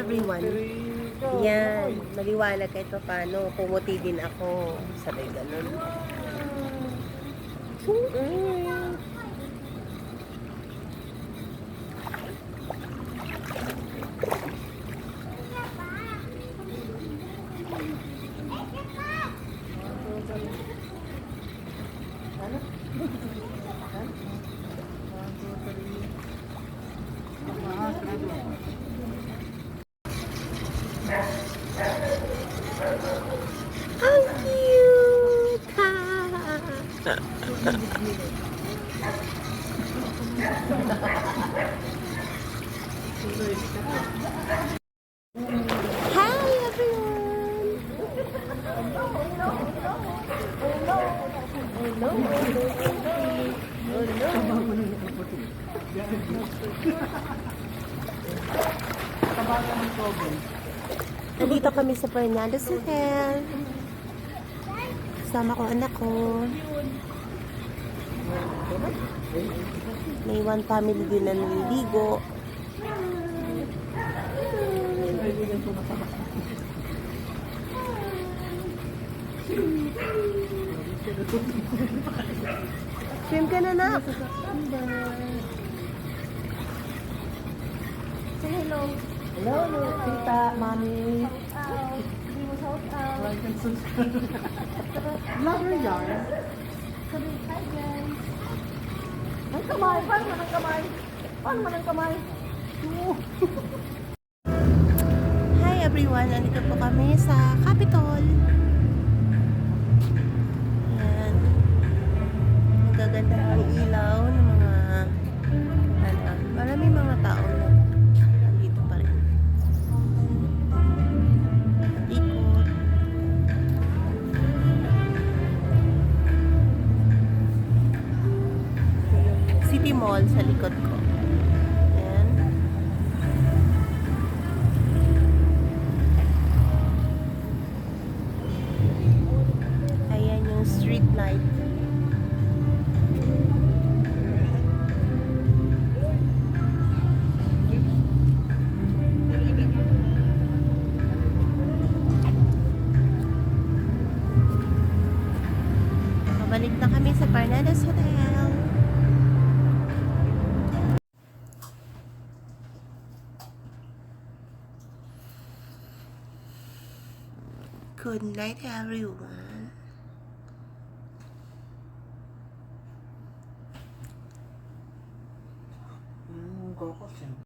everyone. Yan, maliwanag kahit pa paano. Pumuti din ako. Sabay ganun. Ang cute! Hi everyone! Nandito kami sa Fernando Hotel. Kasama ko anak ko. May one family din na naliligo. Swim ka na, nak. Say hello. Hello, tita, mami. Like and subscribe. Love your yarn. Hi guys. Ang kamay. Paano man ang kamay? Paano man ang kamay? Hi everyone. Nandito po kami sa Capitol. Ayan. Magaganda ang ilaw ng mga maraming mga tao na nandito pa rin. Ikot. City Mall sa likod ko. Ayan. Ayan yung street light. Balik na kami sa Fernando's Hotel. Good night, everyone.